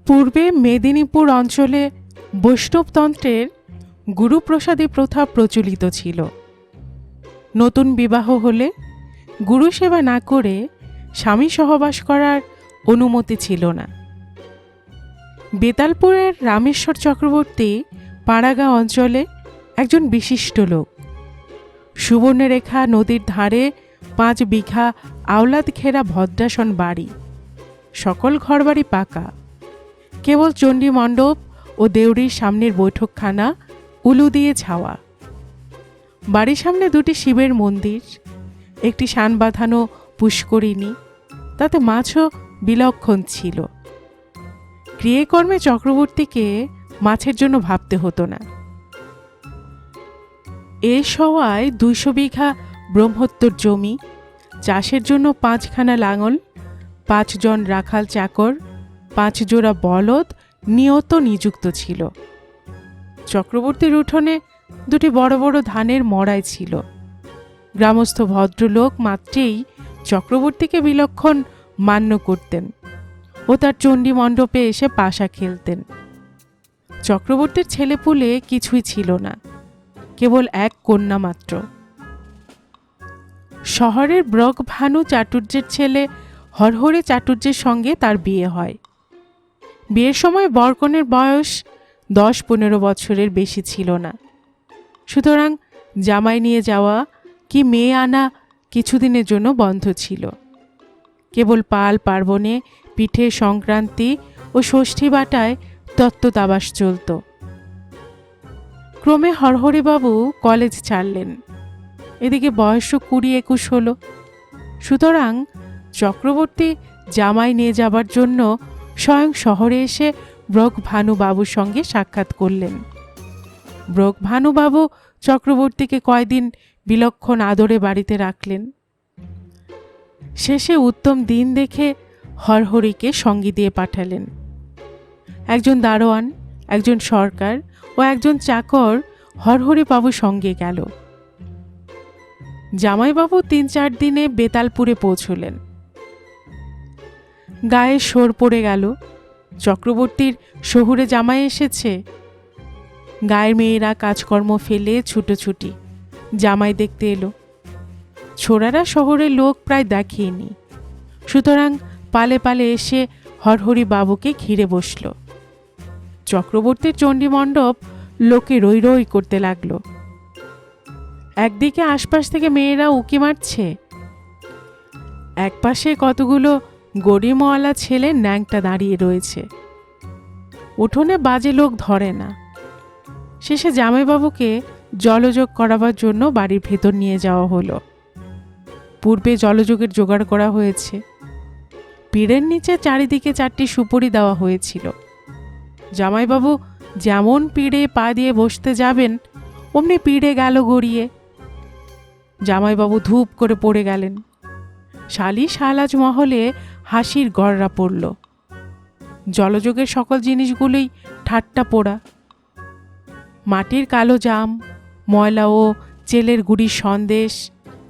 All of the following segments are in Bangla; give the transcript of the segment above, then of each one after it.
পূর্বে মেদিনীপুর অঞ্চলে বৈষ্ণবতন্ত্রের গুরুপ্রসাদী প্রথা প্রচলিত ছিল। নতুন বিবাহ হলে গুরু সেবা না করে স্বামী সহবাস করার অনুমতি ছিল না। বেতালপুরের রামেশ্বর চক্রবর্তী পাড়াগাঁ অঞ্চলে একজন বিশিষ্ট লোক। সুবর্ণরেখা নদীর ধারে 5 বিঘা আওলাদ ঘেরা ভদ্রাসন বাড়ি, সকল ঘরবাড়ি পাকা, কেবল চণ্ডী মণ্ডপ ও দেউড়ির সামনের বৈঠকখানা উলু দিয়ে ছাওয়া। বাড়ির সামনে 2টি শিবের মন্দির, একটি শান বাঁধানো পুষ্করিণী, তাতে মাছও বিলক্ষণ ছিল। ক্রিয়াকর্মে চক্রবর্তীকে মাছের জন্য ভাবতে হতো না। এ সওয়ায় 200 বিঘা ব্রহ্মোত্তর জমি, চাষের জন্য 5খানা লাঙল, 5 জন রাখাল চাকর, 5 জোড়া বলদ নিয়ত নিযুক্ত ছিল। চক্রবর্তীর উঠোনে 2টি বড় বড় ধানের মড়াই ছিল। গ্রামস্থ ভদ্রলোক মাত্রেই চক্রবর্তীকে বিলক্ষণ মান্য করতেন ও তার চণ্ডী মণ্ডপে এসে পাশা খেলতেন। চক্রবর্তীর ছেলেপুলে কিছুই ছিল না, কেবল এক কন্যা মাত্র। শহরের ব্রক ভানু চাটুর্যের ছেলে হরহরি চাটুর্যের সঙ্গে তার বিয়ে হয়। বিয়ের সময় বরকনের বয়স 10-15 বছরের বেশি ছিল না। সুতরাং জামাই নিয়ে যাওয়া কি মেয়ে আনা কিছুদিনের জন্য বন্ধ ছিল। কেবল পাল পার্বণে, পিঠে সংক্রান্তি ও ষষ্ঠী বাটায় তত্ত্বতাবাস চলত। ক্রমে হরহরিবাবু কলেজ ছাড়লেন। এদিকে বয়সও 20-21 হল। সুতরাং চক্রবর্তী জামাই নিয়ে যাবার জন্য স্বয়ং শহরে এসে ব্রক ভানুবাবুর সঙ্গে সাক্ষাৎ করলেন। ব্রক ভানুবাবু চক্রবর্তীকে কয়দিন বিলক্ষণ আদরে বাড়িতে রাখলেন। শেষে উত্তম দিন দেখে হরহরিকে সঙ্গী দিয়ে পাঠালেন। একজন দারোয়ান, একজন সরকার ও একজন চাকর হরহরিবাবুর সঙ্গে গেল। জামাইবাবু 3-4 দিনে বেতালপুরে পৌঁছলেন। গায়ে শোর পড়ে গেল। চক্রবর্তীর শহুরে জামাই এসেছে। গায়ের মেয়েরা কাজকর্ম ফেলে ছুটোছুটি জামাই দেখতে এলো। ছোড়ারা শহরের লোক প্রায় দেখেনি, সুতরাং পালে পালে এসে হরহরি বাবুকে ঘিরে বসল। চক্রবর্তীর চণ্ডী মণ্ডপ লোকে রই রই করতে লাগলো। একদিকে আশপাশ থেকে মেয়েরা উকি মারছে, একপাশে কতগুলো গড়িমওয়ালা ছেলে ন্যাংটা দাঁড়িয়ে রয়েছে। উঠোনে বাজে লোক ধরে না। শেষে জামাইবাবুকে জলযোগ করাবার জন্য বাড়ির ভেতর নিয়ে যাওয়া হলো। পূর্বে জলযোগের জোগাড় করা হয়েছে। পীড়ের নিচে চারিদিকে 4টি সুপরি দেওয়া হয়েছিল। জামাইবাবু যেমন পীড়ে পা দিয়ে বসতে যাবেন, অমনি পীড়ে গেল গড়িয়ে। জামাইবাবু ধূপ করে পড়ে গেলেন। শালি শালাজ মহলে হাসির গড়রা পড়ল। জলযোগের সকল জিনিসগুলোই ঠাট্টা পোড়া। মাটির কালো জাম, ময়লা ও চেলের গুড়ির সন্দেশ,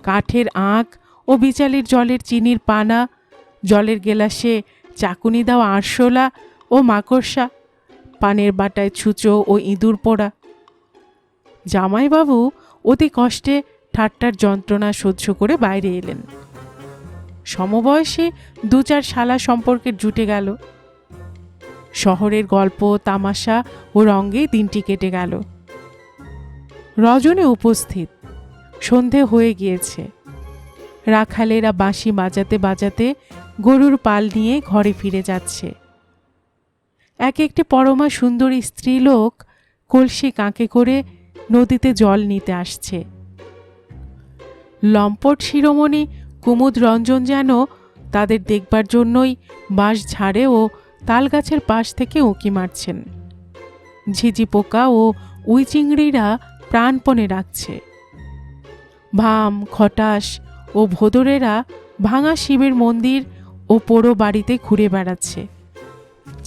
কাঠের আঁক ও বিচালির জলের চিনির পানা, জলের গেলাসে চাকুনি দেওয়া আরশোলা ও মাকড়সা, পানের বাটায় ছুঁচো ও ইঁদুর পোড়া। জামাইবাবু অতি কষ্টে ঠাট্টার যন্ত্রণা সহ্য করে বাইরে এলেন। সমবয়সী 2-4 শালা সম্পর্কে জুটে গেল। শহরের গল্প তামাশা ও রঙ্গে দিনটি কেটে গেল। রজনী উপস্থিত। সন্ধে হয়ে গিয়েছে। রাখালেরা বাঁশি বাজাতে বাজাতে গরুর পাল নিয়ে ঘরে ফিরে যাচ্ছে। একটি পরমা সুন্দরী স্ত্রীলোক কলসি কাঁকে করে নদীতে জল নিতে আসছে। লম্পট শিরোমণি কুমুদ রঞ্জন যেন তাদের দেখবার জন্যই বাঁশ ঝাড়ে ও তাল গাছের পাশ থেকে উঁকি মারছেন। ঝিঝি পোকা ও উই চিংড়িরা প্রাণপণে ডাকছে। ভাম, খটাস ও ভোদরেরা ভাঙা শিবের মন্দির ও পোড়ো বাড়িতে ঘুরে বেড়াচ্ছে।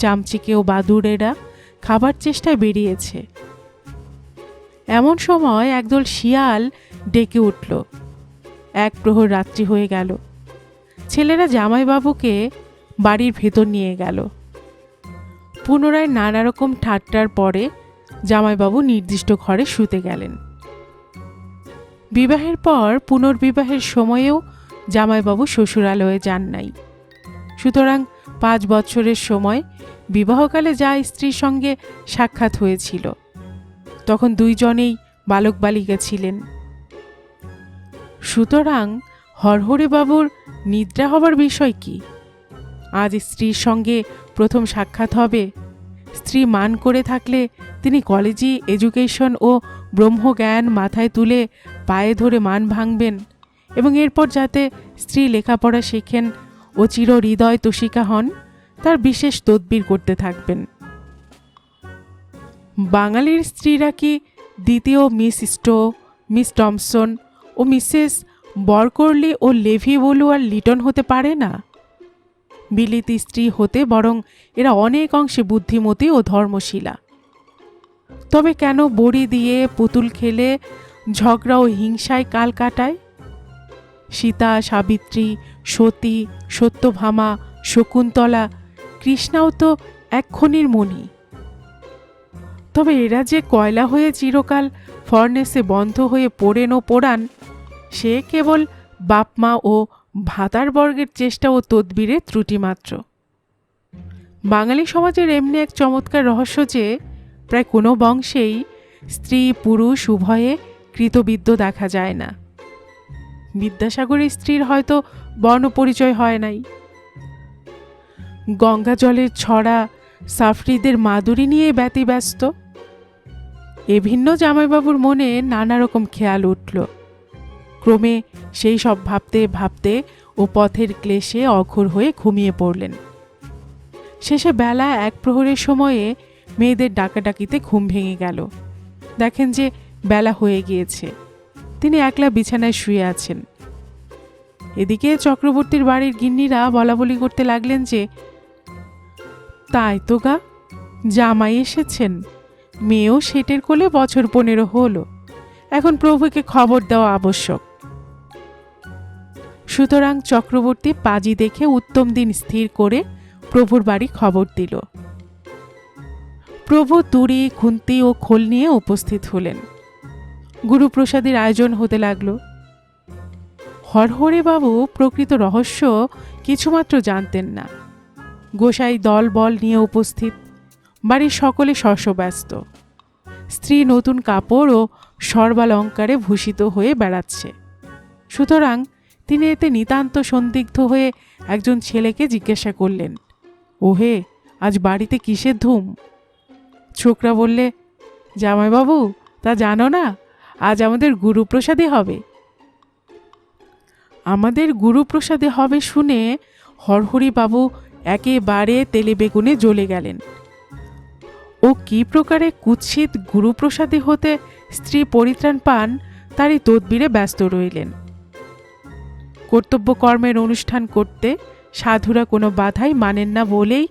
চামচিকে ও বাদুড়েরা খাবার চেষ্টায় বেরিয়েছে। এমন সময় একদল শিয়াল ডেকে উঠল। 1 প্রহর রাত্রি হয়ে গেল। ছেলেরা জামাইবাবুকে বাড়ির ভেতর নিয়ে গেল। পুনরায় নানা রকম ঠাট্টার পরে জামাইবাবু নির্দিষ্ট ঘরে শুতে গেলেন। বিবাহের পর পুনর্বিবাহের সময়েও জামাইবাবু শ্বশুরালয়ে যান নাই। সুতরাং 5 বছরের সময় বিবাহকালে যা স্ত্রীর সঙ্গে সাক্ষাৎ হয়েছিল, তখন দুইজনেই বালক বালিকা ছিলেন। সুতরাং হরহরিবাবুর নিদ্রা হবার বিষয় কি? আজ স্ত্রীর সঙ্গে প্রথম সাক্ষাৎ হবে। স্ত্রী মান করে থাকলে তিনি কলেজি এডুকেশন ও ব্রহ্মজ্ঞান মাথায় তুলে পায়ে ধরে মান ভাঙবেন এবং এরপর যাতে স্ত্রী লেখাপড়া শেখেন ও চির হৃদয় তোষিকা হন, তার বিশেষ তদবির করতে থাকবেন। বাঙালির স্ত্রীরা কি দ্বিতীয় মিস স্টো, মিস টমসন ও মিসেস বরকরলি ও লেভি বলুয়ার লিটন হতে পারে না? বিলিতি স্ত্রী হতে বরং এরা অনেক অংশে বুদ্ধিমতী ও ধর্মশীলা। তবে কেন বড়ি দিয়ে পুতুল খেলে ঝগড়া ও হিংসায় কাল কাটায়? সীতা, সাবিত্রী, সতী, সত্যভামা, শকুন্তলা, কৃষ্ণাও তো এক খনির মণি। তবে এরা যে কয়লা হয়ে চিরকাল ফর্নেসে বন্ধ হয়ে পোড়েন ও পোড়ান, সে কেবল বাপমা ও ভাতার বর্গের চেষ্টা ও তদবিরের ত্রুটি মাত্র। বাঙালি সমাজের এমনি এক চমৎকার রহস্য যে প্রায় কোনো বংশেই স্ত্রী পুরুষ উভয়ে কৃতবিদ্য দেখা যায় না। বিদ্যাসাগরের স্ত্রীর হয়তো বর্ণ পরিচয় হয় নাই। গঙ্গা জলের ছড়া সাফরিদের মাদুরি নিয়ে ব্যতিব্যস্ত। এ ভিন্ন জামাইবাবুর মনে নানা রকম খেয়াল উঠল। ক্রমে সেই সব ভাবতে ভাবতে ও পথের ক্লেশে অঘোর হয়ে ঘুমিয়ে পড়লেন। শেষে বেলা 1 প্রহরের সময়ে মেয়েদের ডাকাডাকিতে ঘুম ভেঙে গেল। দেখেন যে বেলা হয়ে গিয়েছে। তিনি একলা বিছানায় শুয়ে আছেন। এদিকে চক্রবর্তীর বাড়ির গিন্নিরা বলাবলি করতে লাগলেন যে, তাই তো গা, জামাই এসেছেন, মেয়েও সেটের কোলে বছর 15 হলো, এখন প্রভুকে খবর দেওয়া আবশ্যক। সুতরাং চক্রবর্তী পাজি দেখে উত্তম দিন স্থির করে প্রভুর বাড়ি খবর দিল। প্রভু তুড়ি, খুন্তি ও খোল নিয়ে উপস্থিত হলেন। গুরুপ্রসাদের আয়োজন হতে লাগল। হরহরিবাবু প্রকৃত রহস্য কিছুমাত্র জানতেন না। গোসাই দল বল নিয়ে উপস্থিত। বাড়ির সকলে শস্যব্যস্ত। স্ত্রী নতুন কাপড় ও সর্বালঙ্কারে ভূষিত হয়ে বেড়াচ্ছে। সুতরাং তিনি এতে নিতান্ত সন্দিগ্ধ হয়ে একজন ছেলেকে জিজ্ঞাসা করলেন, ওহে, আজ বাড়িতে কিসের ধুম? ছোকরা বললে, জামাইবাবু, তা জানো না, আজ আমাদের গুরুপ্রসাদে হবে। আমাদের গুরুপ্রসাদে হবে শুনে হরহরিবাবু একেবারে তেলে বেগুনে জ্বলে গেলেন। ও কি প্রকারে কুৎসিত গুরুপ্রসাদে হতে স্ত্রী পরিত্রাণ পান, তারই তদবিরে ব্যস্ত রইলেন। কর্তব্য কর্মের অনুষ্ঠান করতে সাধুরা কোনো বাধাই মানেন না বলেই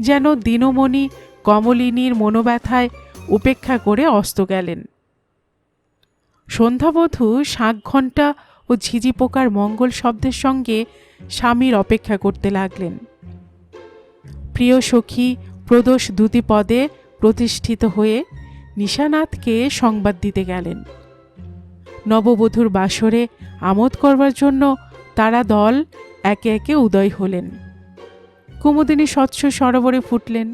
যেন দিনমণি কমলিনীর মনোব্যথায় উপেক্ষা করে অস্ত গেলেন। সন্ধ্যাবধূ শাঁখ ঘণ্টা ও ঝিঝি পোকার মঙ্গল শব্দের সঙ্গে স্বামীর অপেক্ষা করতে লাগলেন। প্রিয় সখী প্রদোষ দ্যুতিপদে প্রতিষ্ঠিত হয়ে নিশানাথকে সংবাদ দিতে গেলেন। নববধূর বাসরে আমোদ করবার জন্য তারা দল একে একে উদয় হলেন। কুমুদিনী স্বচ্ছ সরোবরে ফুটলেন।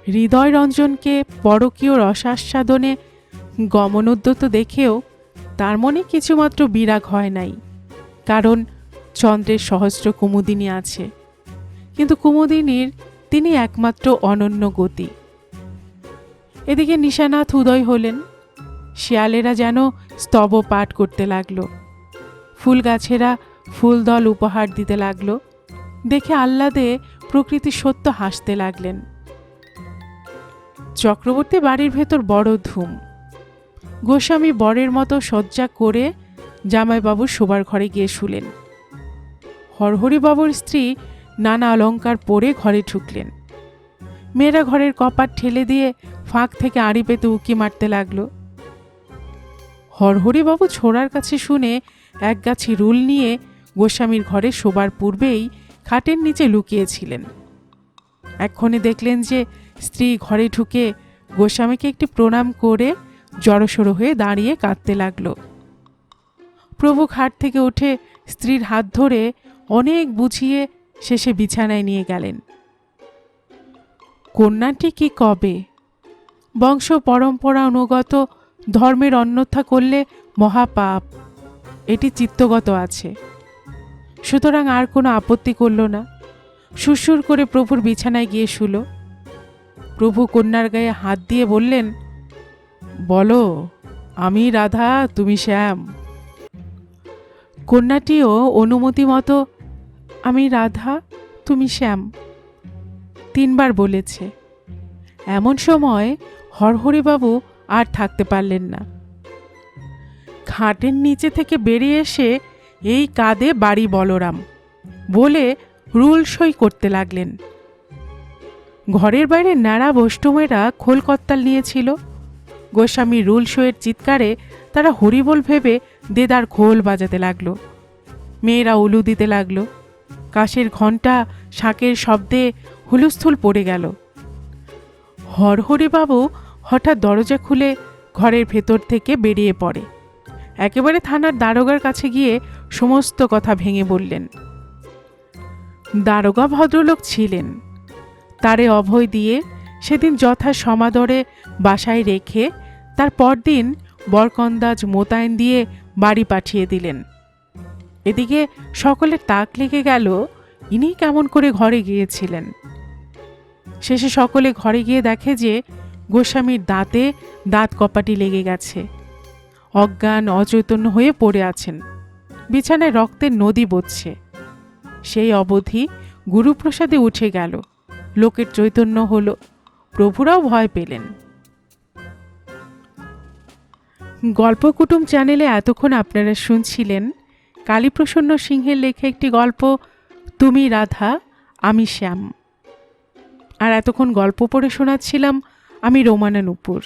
হৃদয় রঞ্জনকে পরকীয় রসাস্বাদনে গমনোদ্যত দেখেও তার মনে কিছুমাত্র বিরাগ হয় নাই, কারণ চন্দ্রের সহস্র কুমুদিনী আছে, কিন্তু কুমুদিনীর তিনি একমাত্র অনন্য গতি। এদিকে নিশানাথ উদয় হলেন। শিয়ালেরা যেন স্তব পাঠ করতে লাগলো। ফুল গাছেরা ফুলদল উপহার দিতে লাগলো। দেখে আহ্লাদে প্রকৃতি সত্য হাসতে লাগলেন। চক্রবর্তী বাড়ির ভেতর বড় ধুম। গোস্বামী বরের মতো শয্যা করে জামাইবাবুর শোবার ঘরে গিয়ে শুলেন। হরহরিবাবুর স্ত্রী নানা অলঙ্কার পরে ঘরে ঢুকলেন। মেয়েরা ঘরের কপাট ঠেলে দিয়ে ফাঁক থেকে আড়ি পেতে উকি মারতে লাগলো। হরহরিবাবু ছোড়ার কাছে শুনে এক গাছি রুল নিয়ে গোস্বামীর ঘরে শোবার পূর্বেই খাটের নিচে লুকিয়েছিলেন। এক্ষণে দেখলেন যে স্ত্রী ঘরে ঢুকে গোস্বামীকে একটি প্রণাম করে জড়সড়ো হয়ে দাঁড়িয়ে কাঁদতে লাগলো। প্রভু খাট থেকে উঠে স্ত্রীর হাত ধরে অনেক বুঝিয়ে শেষে বিছানায় নিয়ে গেলেন। কন্যাটি কি কবে? বংশ পরম্পরা অনুগত ধর্মের অন্যথা করলে মহাপাপ, এটি চিত্তগত আছে। সুতরাং আর কোনো আপত্তি করল না। সুরসুর করে প্রভুর বিছানায় গিয়ে শুল। প্রভু কন্যার গায়ে হাত দিয়ে বললেন, বলো, আমি রাধা, তুমি শ্যাম। কন্যাটিও অনুমতি মতো আমি রাধা, তুমি শ্যাম 3 বার বলেছে। এমন সময় হরহরিবাবু আর থাকতে পারলেন না। খাটের নিচে থেকে বেরিয়ে এসে এই কাঁধে বাড়ি বলরাম বলে রুল সই করতে লাগলেন। ঘরের বাইরে নাড়া বষ্টমেরা খোল কত্তাল নিয়েছিল। গোস্বামী রুল সইয়ের চিৎকারে তারা হরিবোল ভেবে দেদার খোল বাজাতে লাগলো। মেয়েরা উলু দিতে লাগলো। কাশের ঘণ্টা শাঁকের শব্দে হুলস্থুল পড়ে গেল। হরহরিবাবু হঠাৎ দরজা খুলে ঘরের ভেতর থেকে বেরিয়ে পড়ে। একেবারে থানার দারোগার কাছে গিয়ে সমস্ত কথা ভেঙে বললেন। দারোগা ভদ্রলোক ছিলেন। তারে অভয় দিয়ে সেদিন যথা সমাদরে বাসায় রেখে তার পরদিন বরকন্দাজ মোতায়েন দিয়ে বাড়ি পাঠিয়ে দিলেন। এদিকে সকলের তাক লেগে গেল ইনি কেমন করে ঘরে গিয়েছিলেন। শেষে সকলে ঘরে গিয়ে দেখে যে গোস্বামীর দাঁতে দাঁত কপাটি লেগে গেছে। অজ্ঞান অচৈতন্য হয়ে পড়ে আছেন। বিছানায় রক্তের নদী বচ্ছে। সেই অবধি গুরুপ্রসাদে উঠে গেল। লোকের চৈতন্য হলো। প্রভুরাও ভয় পেলেন। গল্পকুটুম চ্যানেলে এতক্ষণ আপনারা শুনছিলেন কালীপ্রসন্ন সিংহের লেখা একটি গল্প, তুমি রাধা, আমি শ্যাম। আর এতক্ষণ গল্প পড়ে শোনাচ্ছিলাম আমি রোমানা নূপুর।